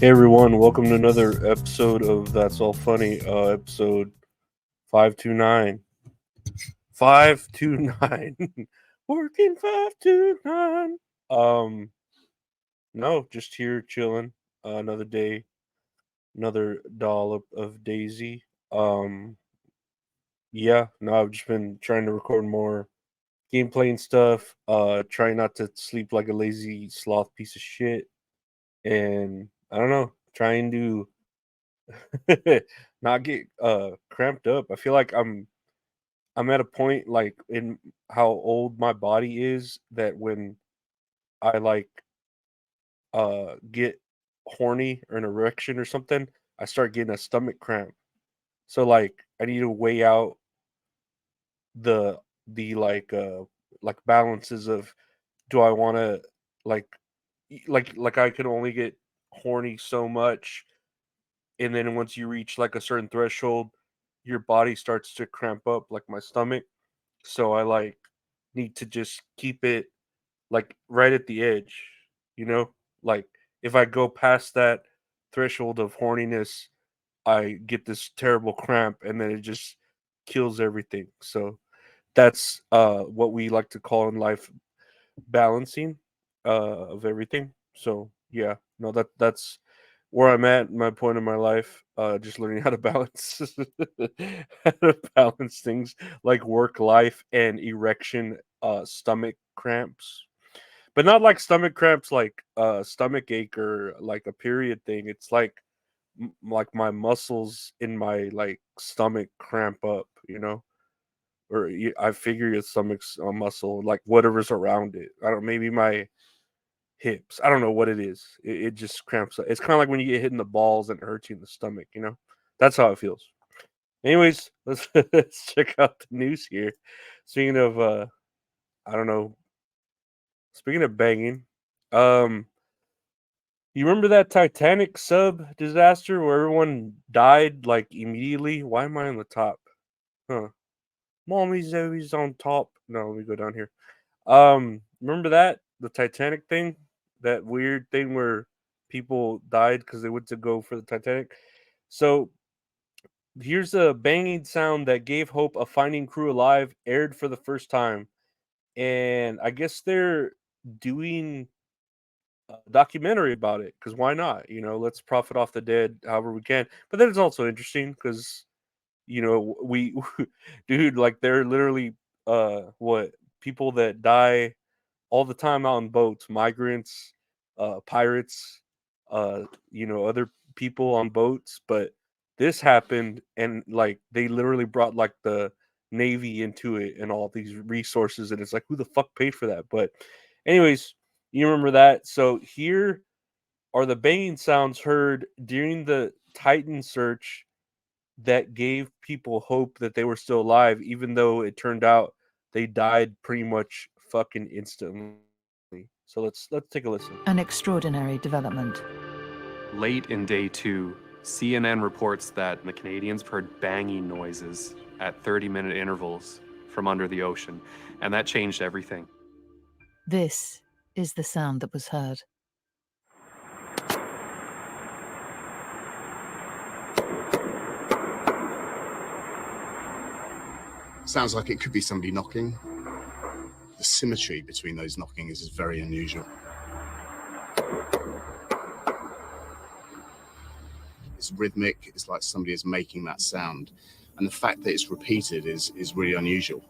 Hey everyone, welcome to another episode of That's All Funny, episode 529. 529. Working 529. No, just here chilling. Another day, another dollop of Daisy. Um, yeah, no, I've just been trying to record more gameplay and stuff. Trying not to sleep like a lazy sloth piece of shit. And I don't know, trying to not get cramped up. I feel like I'm at a point like in how old my body is that when I like get horny or an erection or something, I start getting a stomach cramp. So like I need to weigh out the the balances of do I want to like like I can only get horny so much, and then once you reach like a certain threshold your body starts to cramp up like my stomach, so I like need to just keep it like right at the edge, you know, like if I go past that threshold of horniness I get this terrible cramp and then it just kills everything. So that's what we like to call in life balancing of everything. So yeah, no, that's where I'm at, my point in my life. Just learning how to balance how to balance things like work life and erection, stomach cramps. But not like stomach cramps like stomach ache or like a period thing. It's like like my muscles in my like stomach cramp up, you know? Or I figure your stomach's a muscle, like whatever's around it. I don't, maybe my hips. I don't know what it is. It just cramps up. It's kind of like when you get hit in the balls and it hurts you in the stomach, you know? That's how it feels. Anyways, let's check out the news here. Speaking of I don't know, speaking of banging, um you remember that Titanic sub disaster where everyone died like immediately? Why am I on the top? Huh. Mommy's always on top. No, let me go down here. Remember that? The Titanic thing? That weird thing where people died because they went to go for the Titanic. So here's a banging sound that gave hope of finding crew alive, aired for the first time. And I guess they're doing a documentary about it because why not? You know, let's profit off the dead however we can. But then it's also interesting because you know we, dude, like they're literally what people that die all the time out on boats, migrants, pirates, you know, other people on boats. But this happened, and like they literally brought like the navy into it and all these resources, and it's like who the fuck paid for that? But, anyways, you remember that? So here are the banging sounds heard during the Titan search that gave people hope that they were still alive, even though it turned out they died pretty much fucking instantly. So let's take a listen. An extraordinary development. Late in day two, CNN reports that the Canadians heard banging noises at 30-minute intervals from under the ocean, and that changed everything. This is the sound that was heard. Sounds like it could be somebody knocking. The symmetry between those knockings is very unusual. It's rhythmic, it's like somebody is making that sound. And the fact that it's repeated is really unusual.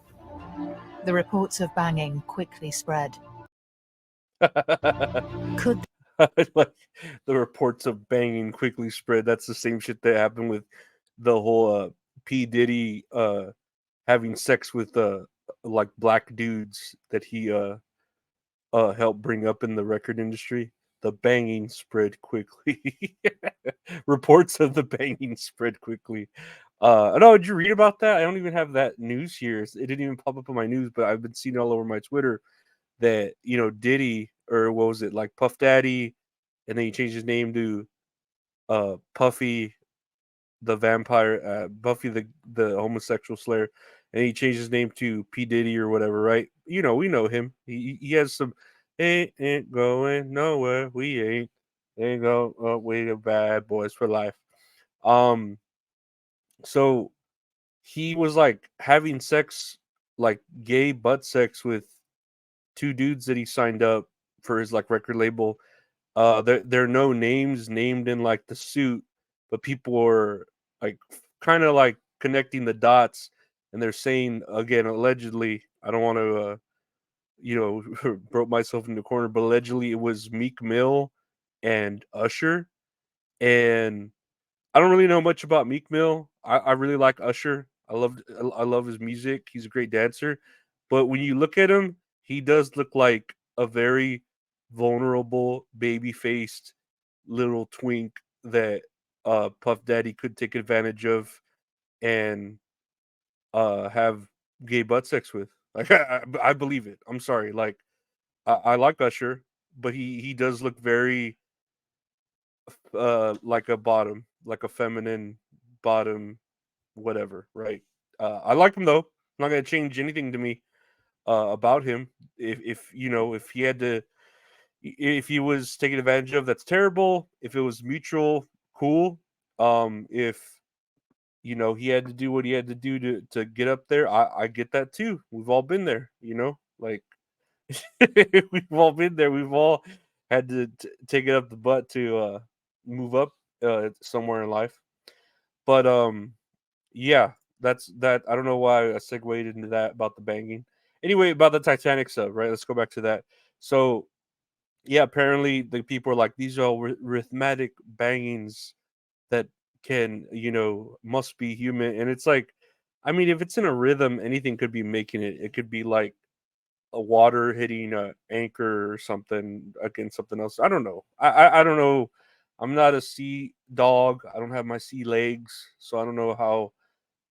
The reports of banging quickly spread. Could Like the reports of banging quickly spread. That's the same shit that happened with the whole P Diddy having sex with like black dudes that he helped bring up in the record industry. The banging spread quickly. Reports of the banging spread quickly. No, did you read about that? I don't even have that news here. It didn't even pop up on my news, but I've been seeing it all over my Twitter that, you know, Diddy, or what was it, like Puff Daddy, and then he changed his name to Puffy the vampire, Buffy the homosexual slayer, and he changed his name to P Diddy or whatever, right? You know, we know him. He has some ain't going nowhere. We ain't. There you go. We the bad boys for life. Um, so he was like having sex, like gay butt sex with two dudes that he signed up for his like record label. There are no names named in like the suit, but people are like kind of like connecting the dots, and they're saying again allegedly. I don't want to, broke myself into a corner, but allegedly it was Meek Mill and Usher, and I don't really know much about Meek Mill. I really like Usher. I love his music. He's a great dancer. But when you look at him, he does look like a very vulnerable, baby faced little twink that Puff Daddy could take advantage of and have gay butt sex with. Like I believe it. I'm sorry. Like I like Usher, but he does look very like a bottom, like a feminine bottom, whatever, right? I like him though. Not gonna change anything to me about him. If if he had to, if he was taken advantage of, that's terrible. If it was mutual, cool. If he had to do what he had to do to get up there, I get that too. We've all been there, like we've all been there. We've all had to take it up the butt to move up somewhere in life. But yeah, that's that. I don't know why I segued into that about the banging. Anyway, about the Titanic stuff, right? Let's go back to that. So yeah, apparently the people are like, these are all rhythmic bangings that can, must be human. And it's like, I mean, if it's in a rhythm, anything could be making it. It could be like a water hitting a anchor or something against something else. I don't know. I don't know. I'm not a sea dog. I don't have my sea legs, so I don't know how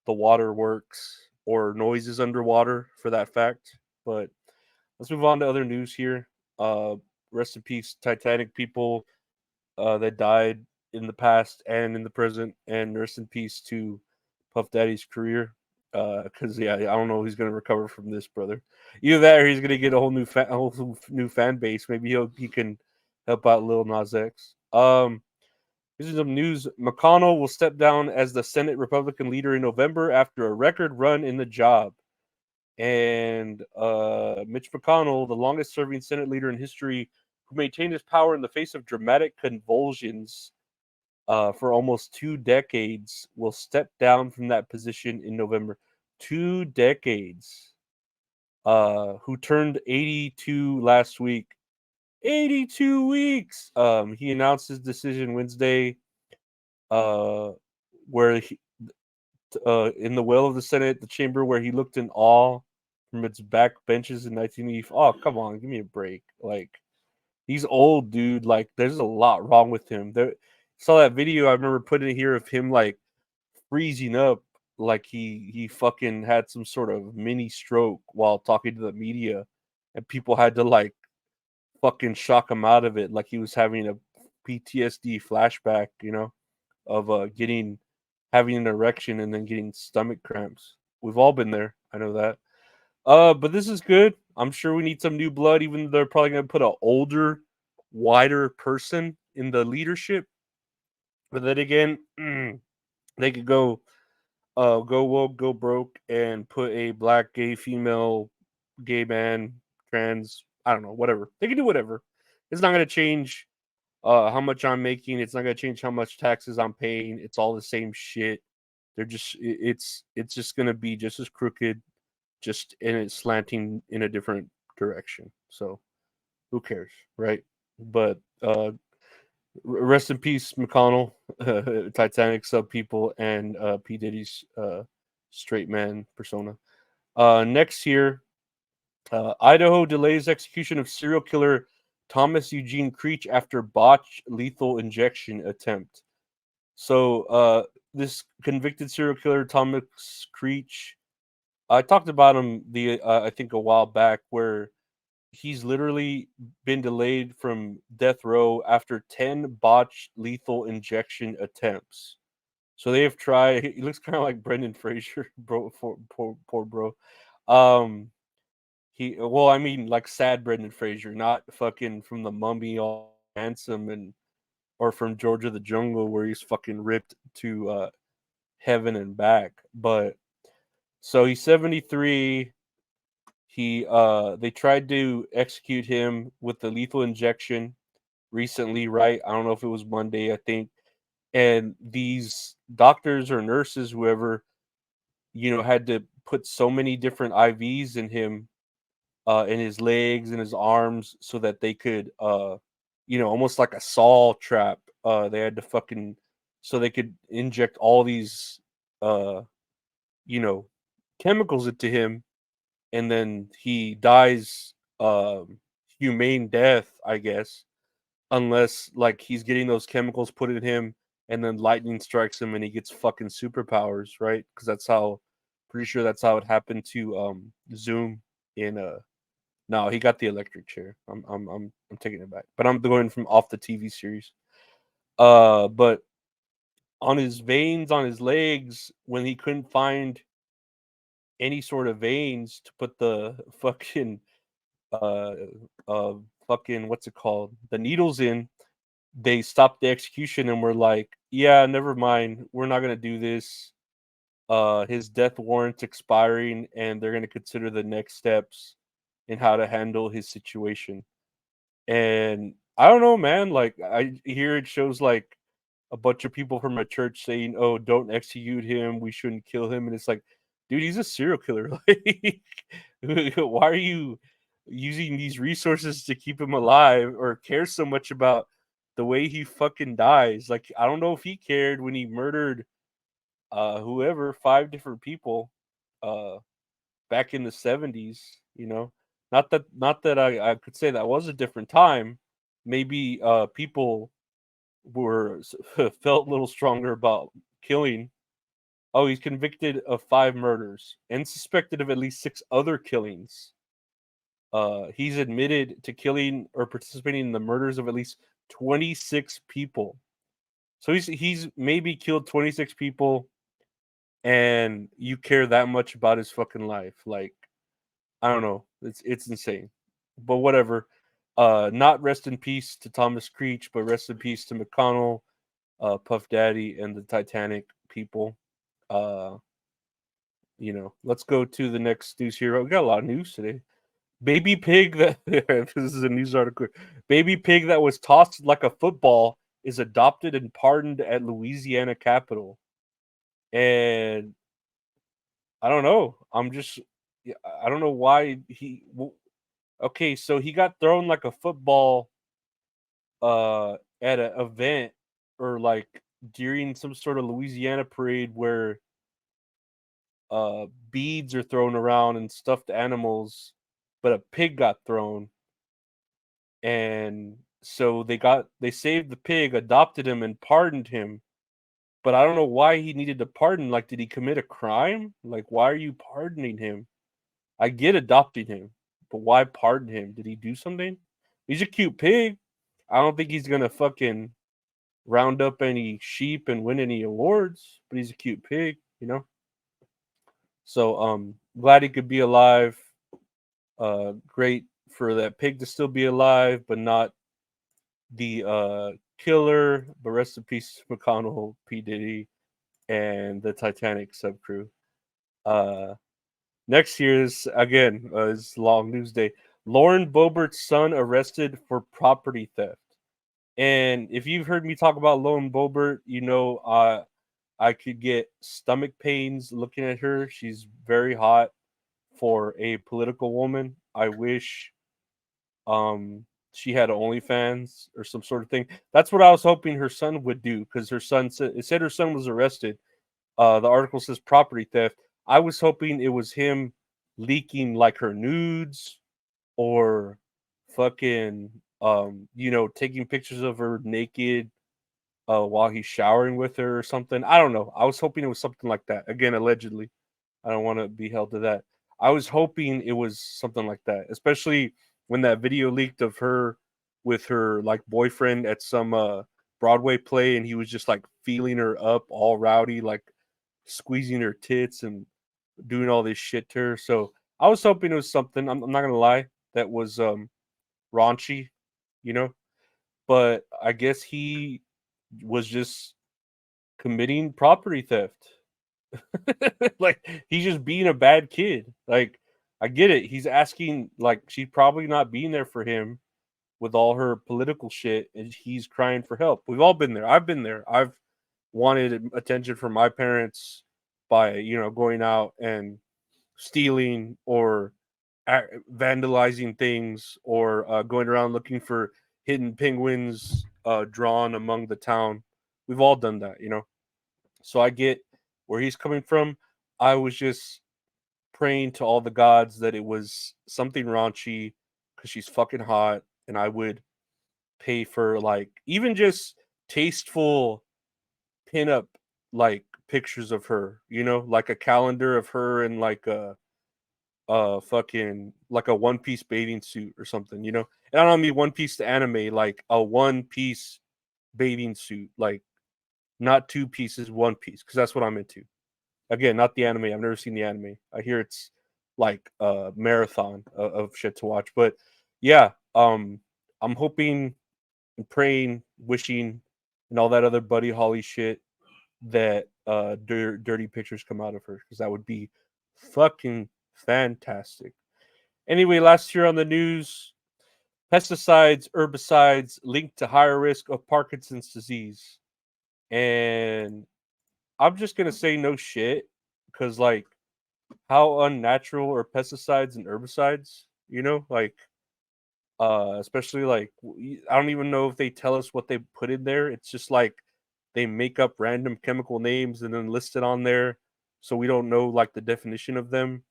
the water works or noises underwater for that fact. But let's move on to other news here. Uh, Rest in peace, Titanic people that died in the past and in the present, and rest in peace to Puff Daddy's career. Because yeah, I don't know if he's gonna recover from this, brother. Either that, or he's gonna get a whole new fan base. Maybe he can help out Lil Nas X. Here's some news. McConnell will step down as the Senate Republican leader in November after a record run in the job. And Mitch McConnell, the longest serving Senate leader in history, who maintained his power in the face of dramatic convulsions for almost 2 decades, will step down from that position in November. 2 decades. Who turned 82 last week. 82 weeks. He announced his decision Wednesday, uh, where he, in the well of the Senate, the chamber where he looked in awe from its back benches in 1980. Oh, come on, give me a break. Like, he's old, dude. Like, there's a lot wrong with him. There, saw that video I remember putting it here of him like freezing up, like he fucking had some sort of mini stroke while talking to the media, and people had to like fucking shock him out of it, like he was having a PTSD flashback, of getting having an erection and then getting stomach cramps. We've all been there. I know that. But this is good. I'm sure we need some new blood, even though they're probably gonna put an older, wider person in the leadership. But then again, they could go woke, go broke, and put a black, gay, female, gay man, trans. I don't know, whatever. They can do whatever. It's not gonna change how much I'm making. It's not gonna change how much taxes I'm paying. It's all the same shit. They're just it's just gonna be just as crooked, just in it slanting in a different direction. So who cares, right? But rest in peace, McConnell, Titanic sub people, and P Diddy's straight man persona. Next here, Idaho delays execution of serial killer Thomas Eugene Creech after botched lethal injection attempt. So this convicted serial killer Thomas Creech, I talked about him I think a while back, where he's literally been delayed from death row after 10 botched lethal injection attempts. So they have tried. He looks kind of like Brendan Fraser, bro. Poor bro. Um, I mean, like sad Brendan Fraser, not fucking from the Mummy, all handsome and or from Georgia the Jungle, where he's fucking ripped to heaven and back. But so he's 73. They tried to execute him with the lethal injection recently, right? I don't know if it was Monday, I think. And these doctors or nurses, whoever, had to put so many different IVs in him, in his legs and his arms, so that they could, almost like a saw trap. They had to fucking, so they could inject all these, uh, you know, chemicals into him, and then he dies, humane death, I guess, unless like he's getting those chemicals put in him, and then lightning strikes him and he gets fucking superpowers, right? Because that's how, pretty sure that's how it happened to Zoom in no, he got the electric chair. I'm taking it back. But I'm going from off the TV series. But on his veins on his legs, when he couldn't find any sort of veins to put the fucking uh uh fucking, what's it called? The needles in, they stopped the execution and were like, "Yeah, never mind. We're not going to do this. His death warrant's expiring and they're going to consider the next steps in how to handle his situation." And I don't know, man. Like, I hear it shows like a bunch of people from a church saying, "Oh, don't execute him. We shouldn't kill him." And it's like, dude, he's a serial killer. Like, why are you using these resources to keep him alive, or care so much about the way he fucking dies? Like, I don't know if he cared when he murdered whoever, 5 different people, uh back in the 70s. Not that I could say that was a different time. Maybe people were felt a little stronger about killing. Oh, he's convicted of 5 murders and suspected of at least 6 other killings. He's admitted to killing or participating in the murders of at least 26 people. So he's maybe killed 26 people, and you care that much about his fucking life. Like, I don't know. It's insane. But whatever. Not rest in peace to Thomas Creech, but rest in peace to McConnell, Puff Daddy, and the Titanic people. Uh, let's go to the next news here. We got a lot of news today. Baby pig that this is a news article. Baby pig that was tossed like a football is adopted and pardoned at Louisiana Capitol. And I don't know. I don't know why okay, so he got thrown like a football at an event, or like during some sort of Louisiana parade where beads are thrown around and stuffed animals, but a pig got thrown. And so they saved the pig, adopted him, and pardoned him. But I don't know why he needed to pardon. Like, did he commit a crime? Like, why are you pardoning him? I get adopting him, but why pardon him? Did he do something? He's a cute pig. I don't think he's gonna fucking round up any sheep and win any awards, but he's a cute pig. So glad he could be alive. Great for that pig to still be alive, but not the killer. But rest in peace, McConnell, P. Diddy, and the Titanic subcrew. Next year's again is long news day. Lauren Boebert's son arrested for property theft. And if you've heard me talk about Lauren Boebert, I could get stomach pains looking at her. She's very hot for a political woman. I wish she had OnlyFans or some sort of thing. That's what I was hoping her son would do, because her son said her son was arrested. The article says property theft. I was hoping it was him leaking like her nudes, or fucking taking pictures of her naked while he's showering with her or something. I don't know. I was hoping it was something like that. Again, allegedly. I don't want to be held to that. I was hoping it was something like that, especially when that video leaked of her with her like boyfriend at some Broadway play, and he was just like feeling her up all rowdy, like squeezing her tits and doing all this shit to her. So I was hoping it was something, I'm not gonna lie, that was raunchy, you know. But I guess he was just committing property theft. Like, he's just being a bad kid. Like, I get it. He's asking, like, she's probably not being there for him with all her political shit, and he's crying for help. We've all been there. I've been there. I've wanted attention from my parents by, going out and stealing or vandalizing things, or going around looking for hidden penguins drawn among the town. We've all done that, So I get where he's coming from. I was just praying to all the gods that it was something raunchy because she's fucking hot, and I would pay for, like, even just tasteful pinup, like, pictures of her, like a calendar of her in, like, a fucking, like, a one piece bathing suit or something, and I don't mean One Piece the anime, like a one piece bathing suit, like, not two pieces, one piece, because that's what I'm into. Again, not the anime. I've never seen the anime. I hear it's like a marathon of shit to watch. But yeah, I'm hoping and praying, wishing, and all that other Buddy Holly shit that dirty pictures come out of her, because that would be fucking fantastic. Anyway, last year on the news, pesticides, herbicides linked to higher risk of Parkinson's disease. And I'm just gonna say no shit, because, like, how unnatural are pesticides and herbicides? Like, especially, like, I don't even know if they tell us what they put in there. It's just like they make up random chemical names and then list it on there, so we don't know, like, the definition of them,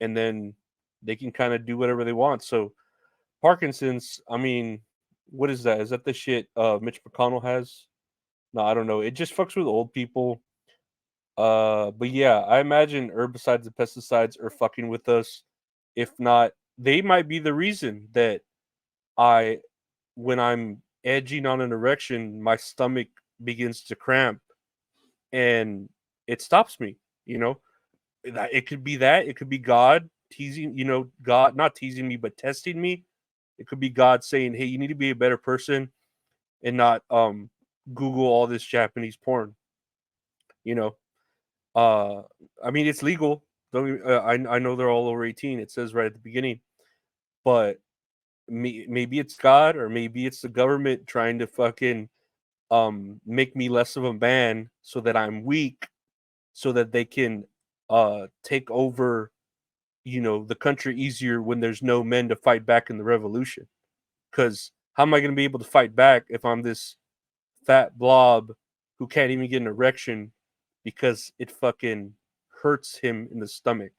and then they can kind of do whatever they want. So Parkinson's, I mean, what is that? Is that the shit Mitch McConnell has? No, I don't know. It just fucks with old people. But yeah, I imagine herbicides and pesticides are fucking with us. If not, they might be the reason that when I'm edging on an erection, my stomach begins to cramp and it stops me. It could be that. It could be God teasing, God not teasing me, but testing me. It could be God saying, "Hey, you need to be a better person and not Google all this Japanese porn." You know, I mean, it's legal. I know they're all over 18. It says right at the beginning, but maybe it's God, or maybe it's the government trying to fucking make me less of a man so that I'm weak, so that they can take over, the country easier when there's no men to fight back in the revolution. Because how am I going to be able to fight back if I'm this fat blob who can't even get an erection because it fucking hurts him in the stomach,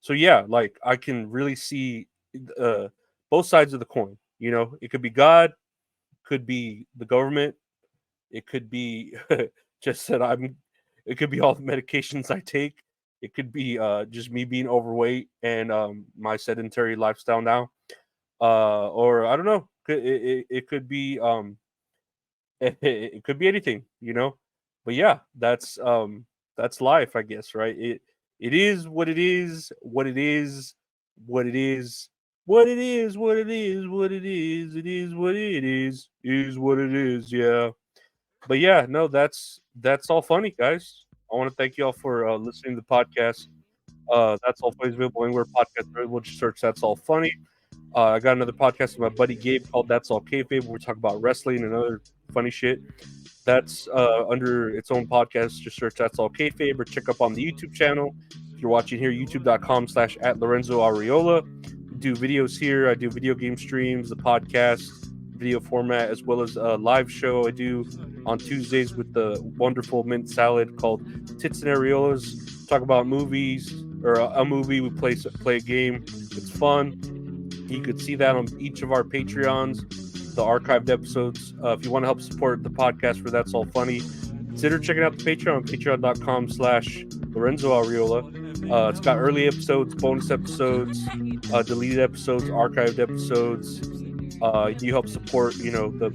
So yeah, like, I can really see both sides of the coin. It could be God, could be the government, it could be just that it could be all the medications I take. It could be just me being overweight and my sedentary lifestyle now. Or I don't know. It could be it could be anything, But yeah, that's life, I guess, right? It is what it is, what it is, what it is, what it is, what it is, what it is, it is what it is what it is, yeah. But yeah, no, that's all funny, guys. I want to thank you all for listening to the podcast. That's all funny is available anywhere podcasts are available. Just search That's All Funny. I got another podcast with my buddy Gabe called That's All Kayfabe, where we talk about wrestling and other funny shit. That's under its own podcast. Just search That's All Kayfabe, or check up on the YouTube channel. If you're watching here, youtube.com/@Lorenzo I do videos here. I do video game streams, the podcast, video format, as well as a live show I do on Tuesdays with the wonderful mint salad called Tits and Areolas. Talk about movies, or a movie. We play a game. It's fun. You could see that on each of our Patreons, the archived episodes. If you want to help support the podcast for That's All Funny, consider checking out the Patreon, patreon.com/Lorenzo Ariola. It's got early episodes, bonus episodes, deleted episodes, archived episodes. You help support, the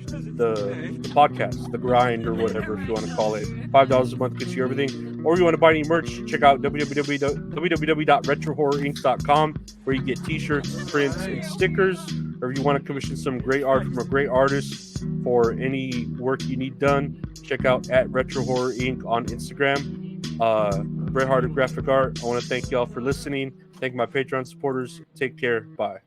podcast, the grind, or whatever, if you want to call it. $5 a month gets you everything. Or if you want to buy any merch, check out www.retrohorrorinc.com, where you get t-shirts, prints, and stickers. or if you want to commission some great art from a great artist for any work you need done, check out at Retro Horror Inc. on Instagram. Bret Hart of Graphic Art. I want to thank y'all for listening. Thank my Patreon supporters. Take care. Bye.